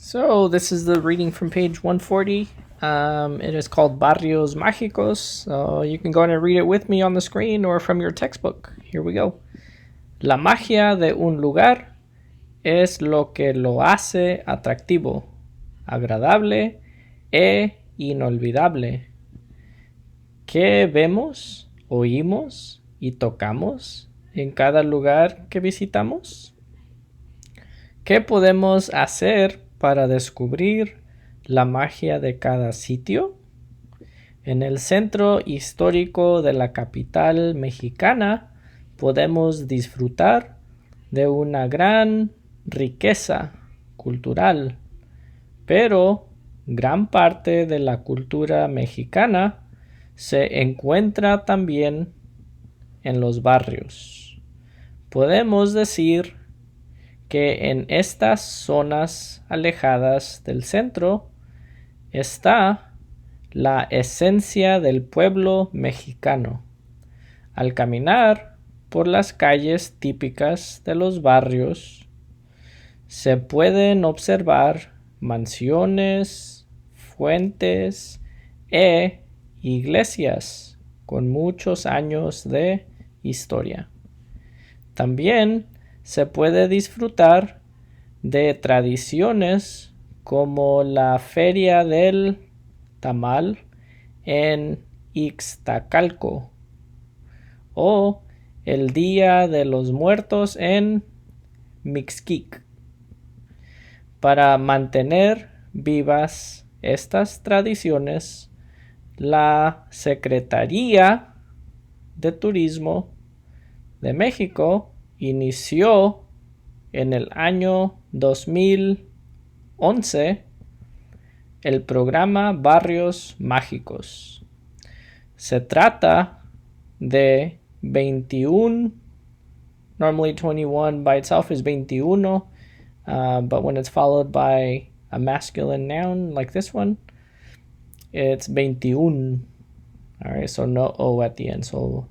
So this is the reading from page 140. It is called Barrios Mágicos. So you can go ahead and read it with me on the screen or from your textbook. Here we go. La magia de un lugar es lo que lo hace atractivo, agradable e inolvidable. ¿Qué vemos, oímos y tocamos en cada lugar que visitamos? ¿Qué podemos hacer para descubrir la magia de cada sitio? En el centro histórico de la capital mexicana podemos disfrutar de una gran riqueza cultural, pero gran parte de la cultura mexicana se encuentra también en los barrios. Podemos decir que en estas zonas alejadas del centro está la esencia del pueblo mexicano. Al caminar por las calles típicas de los barrios, se pueden observar mansiones, fuentes e iglesias con muchos años de historia. También se puede disfrutar de tradiciones como la Feria del Tamal en Ixtacalco o el Día de los Muertos en Mixquic. Para mantener vivas estas tradiciones, la Secretaría de Turismo de México inició en el año 2011 el programa Barrios Mágicos. Se trata de 21, normally 21 by itself is 21, but when it's followed by a masculine noun like this one, it's 21. All right, so no O at the end. So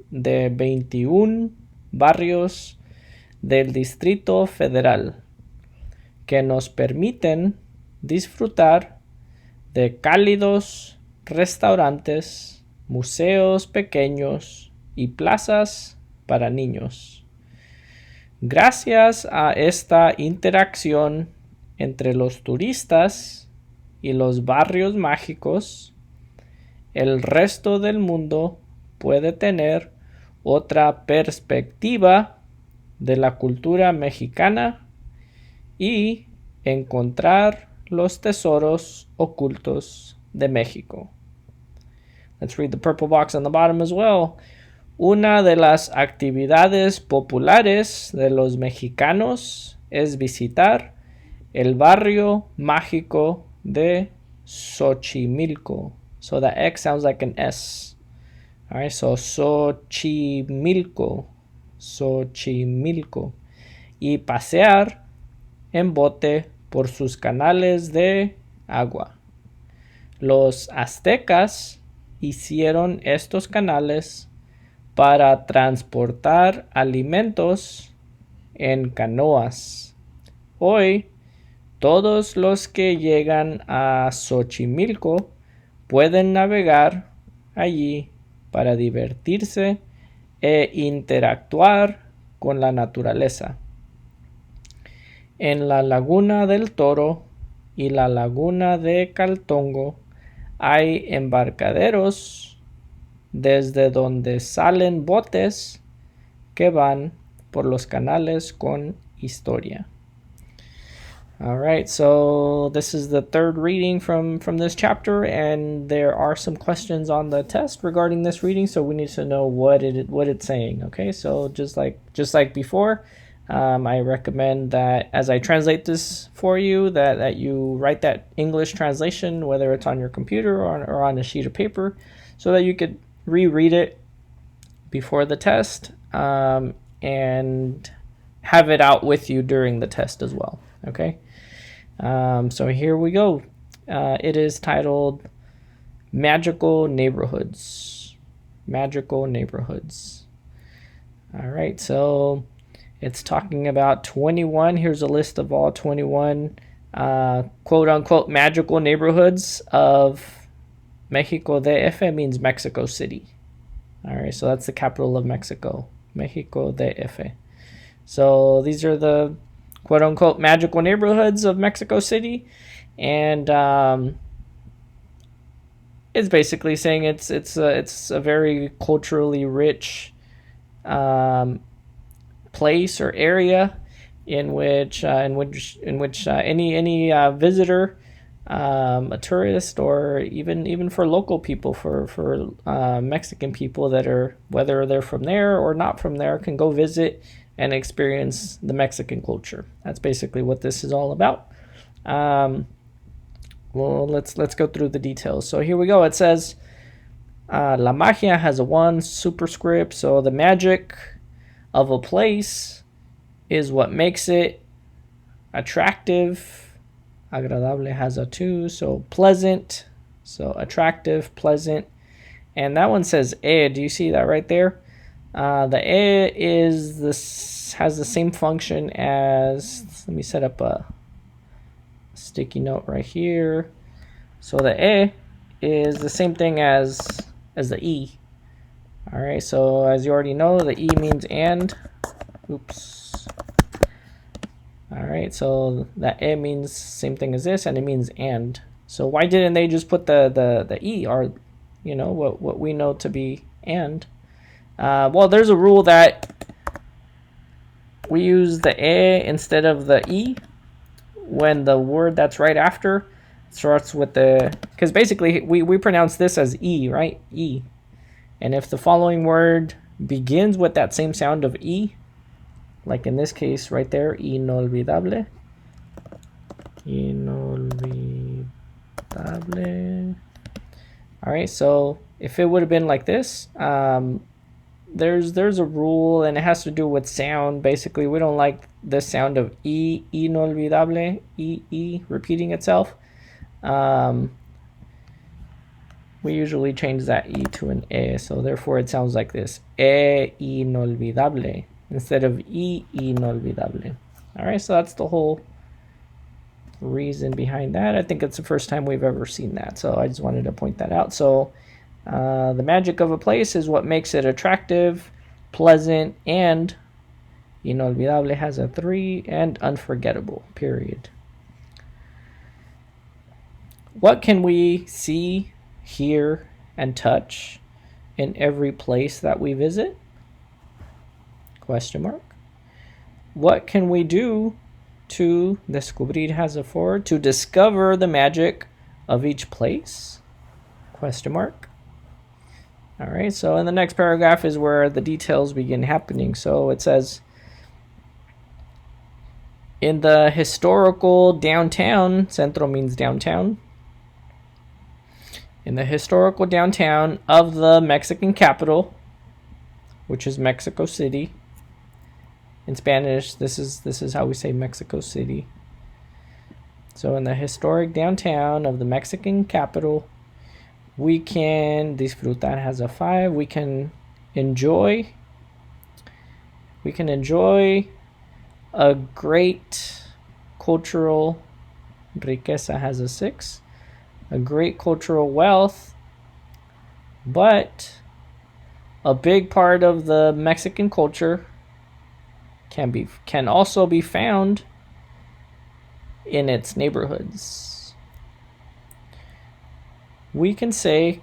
de 21 barrios del Distrito Federal que nos permiten disfrutar de cálidos restaurantes, museos pequeños y plazas para niños. Gracias a esta interacción entre los turistas y los barrios mágicos, el resto del mundo puede tener otra perspectiva de la cultura mexicana y encontrar los tesoros ocultos de México. Let's read the purple box on the bottom as well. Una de las actividades populares de los mexicanos es visitar el barrio mágico de Xochimilco. So that X sounds like an S. All right, so Xochimilco. Y pasear en bote por sus canales de agua. Los aztecas hicieron estos canales para transportar alimentos en canoas. Hoy, todos los que llegan a Xochimilco pueden navegar allí para divertirse e interactuar con la naturaleza. En la Laguna del Toro y la Laguna de Caltongo hay embarcaderos desde donde salen botes que van por los canales con historia. All right, so this is the third reading from this chapter, and there are some questions on the test regarding this reading, so we need to know what it's saying. Okay, so just like before, I recommend that as I translate this for you, that you write that English translation, whether it's on your computer or on a sheet of paper, so that you could reread it before the test and have it out with you during the test as well. Okay, so here we go. It is titled Magical Neighborhoods. Magical Neighborhoods. All right, so it's talking about 21. Here's a list of all 21 quote unquote magical neighborhoods of Mexico DF means Mexico City. All right, so that's the capital of Mexico, Mexico DF. So these are the quote unquote magical neighborhoods of Mexico City, and it's basically saying it's a very culturally rich place or area in which any visitor, a tourist, or even for local people, for Mexican people that are, whether they're from there or not from there, can go visit and experience the Mexican culture. That's basically what this is all about. Well, let's go through the details. So here we go. It says La magia has a 1 superscript, so the magic of a place is what makes it attractive. Agradable has a 2, so pleasant, so attractive, pleasant. And that one says do you see that right there? The has the same function as, let me set up a sticky note right here. So the is the same thing as the E. All right, so as you already know, the E means and. Oops. All right, so that means same thing as this, and it means and. So why didn't they just put the E, or what we know to be and? Well, there's a rule that we use the instead of the E when the word that's right after starts with because basically we pronounce this as E, right? E. And if the following word begins with that same sound of E, like in this case right there, inolvidable. Inolvidable. All right, so if it would have been like this, there's a rule, and it has to do with sound. Basically, we don't like the sound of E, inolvidable, E repeating itself. We usually change that E to an so therefore it sounds like this, inolvidable, instead of inolvidable. All right, so that's the whole reason behind that. I think it's the first time we've ever seen that, so I just wanted to point that out. So the magic of a place is what makes it attractive, pleasant, and inolvidable has a 3, and unforgettable, period. What can we see, hear, and touch in every place that we visit? Question mark. What can we do to descubrir has a 4, to discover the magic of each place? Question mark. All right, so in the next paragraph is where the details begin happening. So it says, in the historical downtown, centro means downtown, in the historical downtown of the Mexican capital, which is Mexico City. In Spanish, this is how we say Mexico City. So in the historic downtown of the Mexican capital, we can disfrutar has a 5. We can enjoy a great cultural riqueza has a 6. A great cultural wealth, but a big part of the Mexican culture can also be found in its neighborhoods. We can say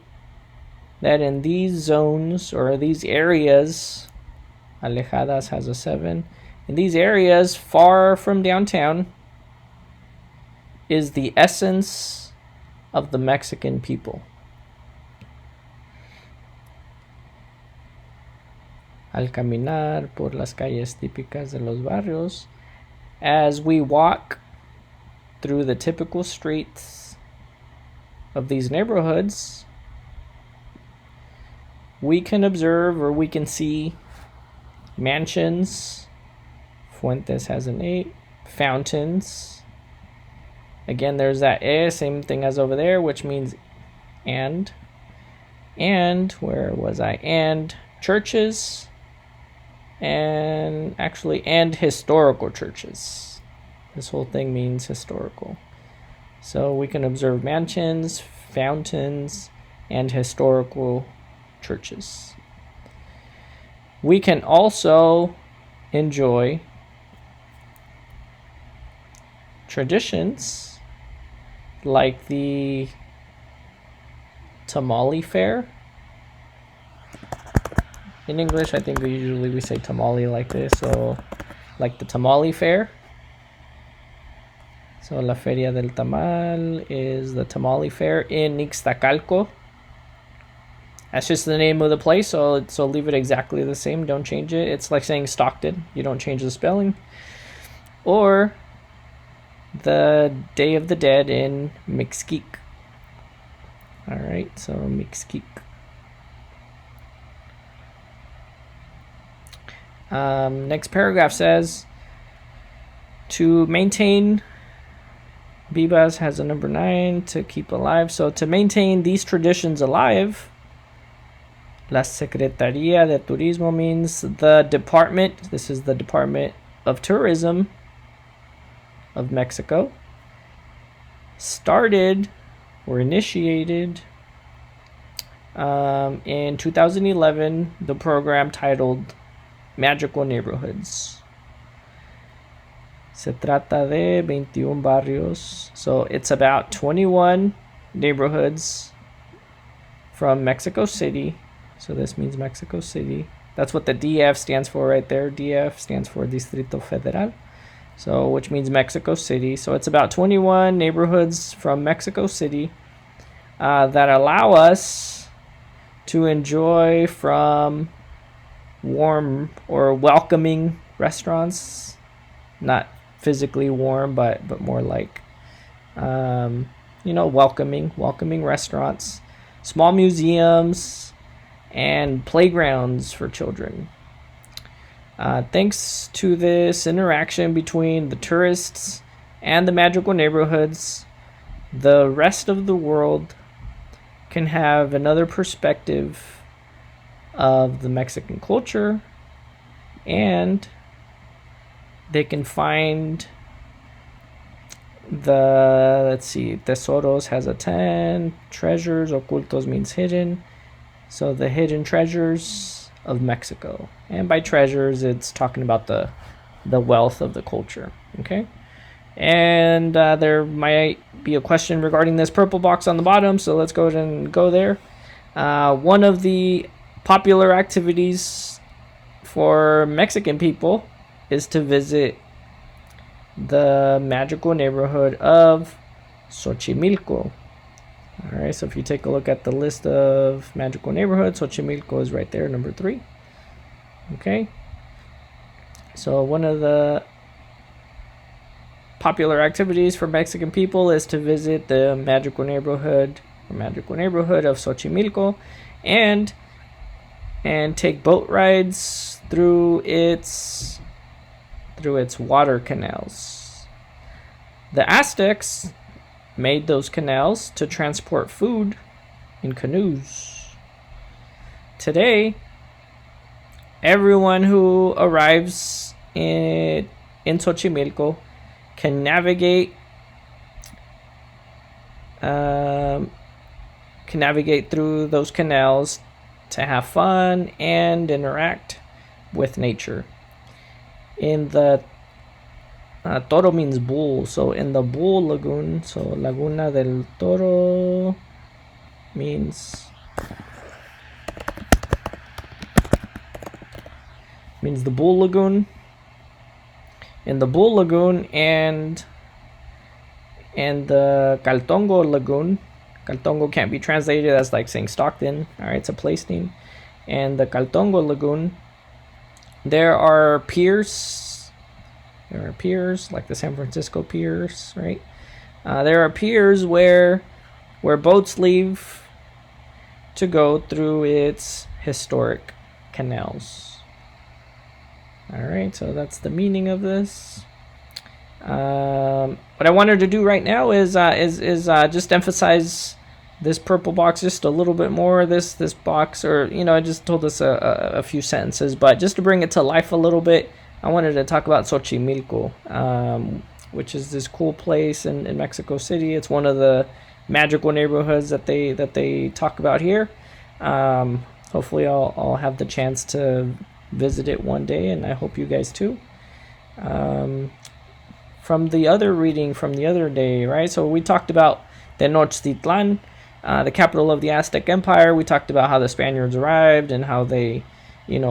that in these zones or these areas, alejadas has a 7, in these areas far from downtown is the essence of the Mexican people. Al caminar por las calles típicas de los barrios, as we walk through the typical streets of these neighborhoods, we can observe or we can see mansions. Fuentes has an 8. Fountains. Again, there's that same thing as over there, which means and. And, where was I? And churches, and historical churches. This whole thing means historical. So we can observe mansions, fountains, and historical churches. We can also enjoy traditions like the tamale fair. In English, I think we say tamale like this, so like the tamale fair. So La Feria del Tamal is the tamale fair in Ixtacalco. That's just the name of the place, so leave it exactly the same. Don't change it. It's like saying Stockton. You don't change the spelling. Or the Day of the Dead in Mixquic. All right, so Mixquic. Next paragraph says, to maintain, Bibas has a number 9, to keep alive. So to maintain these traditions alive, La Secretaría de Turismo means the department, this is the Department of Tourism of Mexico, started or initiated in 2011 the program titled Magical Neighborhoods. Se trata de 21 barrios. So it's about 21 neighborhoods from Mexico City. So this means Mexico City. That's what the DF stands for right there. DF stands for Distrito Federal. So which means Mexico City. So it's about 21 neighborhoods from Mexico City that allow us to enjoy from warm or welcoming restaurants, not physically warm, but more like welcoming restaurants, small museums, and playgrounds for children. Thanks to this interaction between the tourists and the magical neighborhoods, the rest of the world can have another perspective of the Mexican culture, and they can find tesoros has a 10, treasures, ocultos means hidden, so the hidden treasures of Mexico. And by treasures, it's talking about the wealth of the culture, okay? And there might be a question regarding this purple box on the bottom, so let's go ahead and go there. One of the popular activities for Mexican people is to visit the magical neighborhood of Xochimilco. All right, so if you take a look at the list of magical neighborhoods, Xochimilco is right there, number 3. Okay, so one of the popular activities for Mexican people is to visit the magical neighborhood of Xochimilco and take boat rides through its water canals. The Aztecs made those canals to transport food in canoes. Today, everyone who arrives in Xochimilco can navigate through those canals to have fun and interact with nature. In the Toro means bull, so in the Bull Lagoon, so Laguna del Toro means the Bull Lagoon. In the Bull Lagoon and the Caltongo Lagoon, Caltongo can't be translated as like saying Stockton, all right, it's a place name. And the Caltongo Lagoon, there are piers. There are piers like the San Francisco piers, right? There are piers where boats leave to go through its historic canals. All right, so that's the meaning of this. What I wanted to do right now is just emphasize this purple box just a little bit more. This box, or I just told us a few sentences, but just to bring it to life a little bit, I wanted to talk about Xochimilco. which is this cool place in Mexico City. It's one of the magical neighborhoods that they talk about here. Hopefully, I'll have the chance to visit it one day, and I hope you guys too. From the other reading from the other day, right? So we talked about Tenochtitlan, the capital of the Aztec Empire. We talked about how the Spaniards arrived and how they,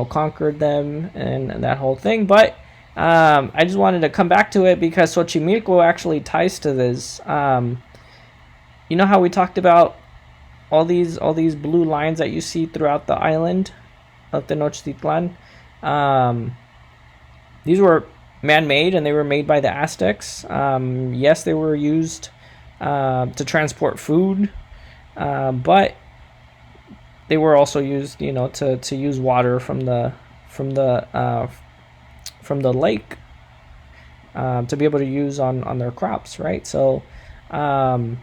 conquered them and that whole thing. But I just wanted to come back to it because Xochimilco actually ties to this. You know how we talked about all these blue lines that you see throughout the island of Tenochtitlan? These were man-made, and they were made by the Aztecs. Yes, they were used to transport food, but they were also used, to use water from the lake to be able to use on their crops, right? So, the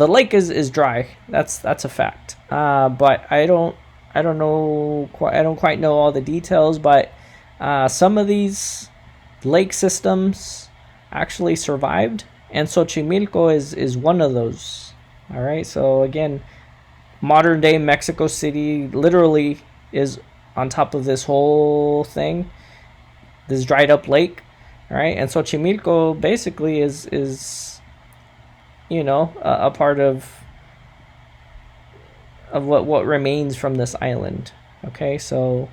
lake is dry. That's a fact. But I don't quite know all the details, but some of these lake systems actually survived, and Xochimilco is one of those. All right, so again, modern day Mexico City literally is on top of this whole thing, this dried up lake. All right, and Xochimilco basically is a part of what remains from this island. Okay, so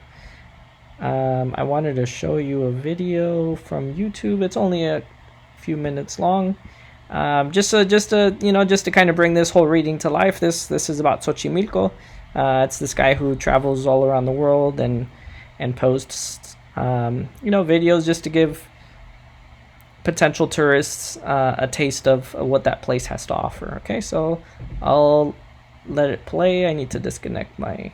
I wanted to show you a video from YouTube. It's only a few minutes long, just to kind of bring this whole reading to life. This is about Xochimilco. It's this guy who travels all around the world and posts videos just to give potential tourists a taste of what that place has to offer. Okay, so I'll let it play. I need to disconnect my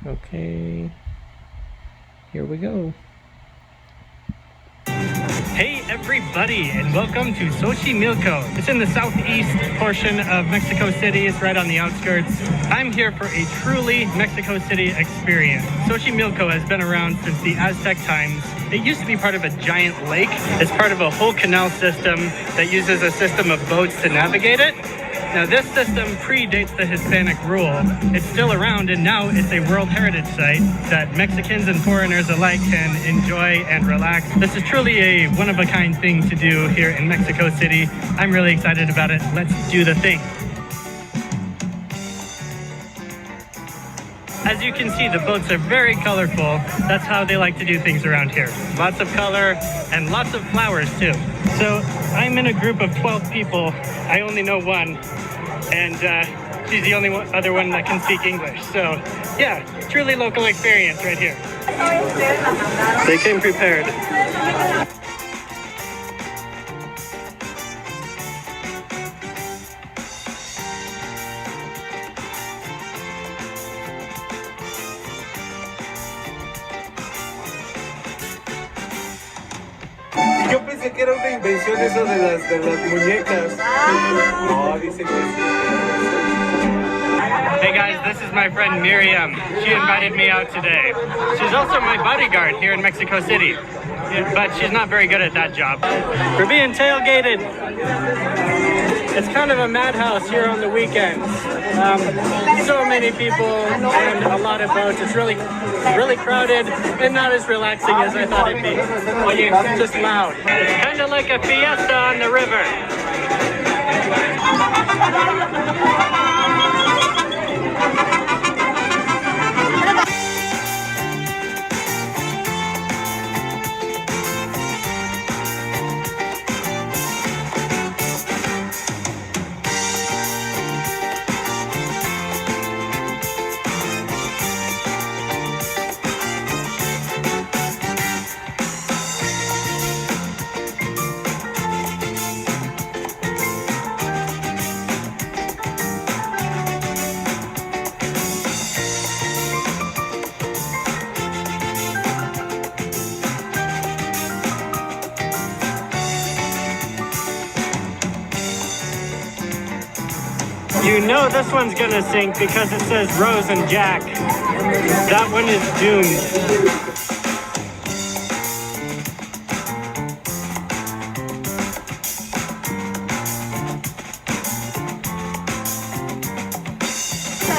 okay, here we go. Hey everybody, and welcome to Xochimilco. It's in the southeast portion of Mexico City. It's right on the outskirts. I'm here for a truly Mexico City experience. Xochimilco has been around since the Aztec times. It used to be part of a giant lake. It's part of a whole canal system that uses a system of boats to navigate it. Now this system predates the Hispanic rule. It's still around, and now it's a World Heritage Site that Mexicans and foreigners alike can enjoy and relax. This is truly a one-of-a-kind thing to do here in Mexico City. I'm really excited about it. Let's do the thing. As you can see, the boats are very colorful. That's how they like to do things around here. Lots of color and lots of flowers too. So I'm in a group of 12 people. I only know one, and she's the only other one that can speak English. So yeah, truly local experience right here. They came prepared. Yo pensé que era una invención eso de las muñecas. No, dice que sí. Hey guys, this is my friend Miriam. She invited me out today. She's also my bodyguard here in Mexico City, but she's not very good at that job. We're being tailgated. It's kind of a madhouse here on the weekends. So many people and a lot of boats. It's really crowded and not as relaxing as I thought it'd be. It's just loud. It's kind of like a fiesta on the river. You know this one's gonna sink because it says Rose and Jack. That one is doomed.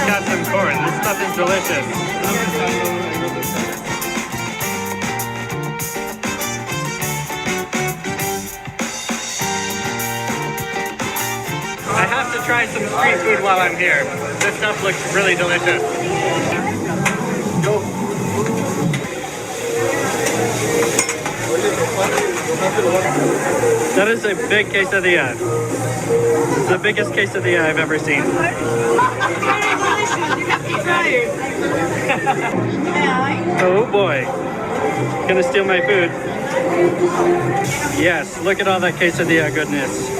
Got some corn. This stuff is delicious. I have to try some street food while I'm here. This stuff looks really delicious. That is a big quesadilla. It's the biggest quesadilla I've ever seen. Oh boy. Gonna steal my food. Yes, look at all that quesadilla goodness.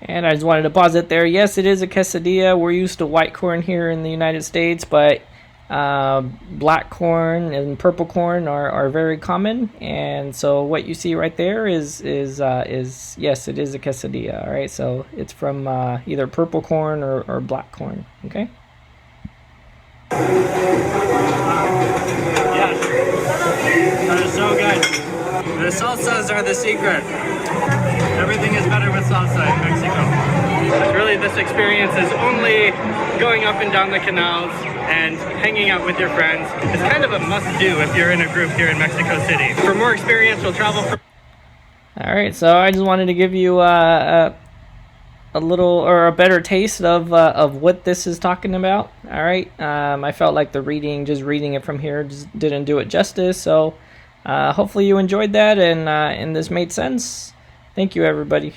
And I just wanted to pause it there. Yes, it is a quesadilla. We're used to white corn here in the United States, but black corn and purple corn are very common. And so what you see right there is yes, it is a quesadilla. All right, so it's from either purple corn or black corn. Okay. Yes, that is so good. The salsas are the secret. Everything is better with salsa in Mexico. Really, this experience is only going up and down the canals and hanging out with your friends. It's kind of a must-do if you're in a group here in Mexico City. For more experience, we'll travel from... All right, so I just wanted to give you a little or a better taste of what this is talking about. All right, I felt like just reading it from here just didn't do it justice. So hopefully you enjoyed that and this made sense. Thank you, everybody.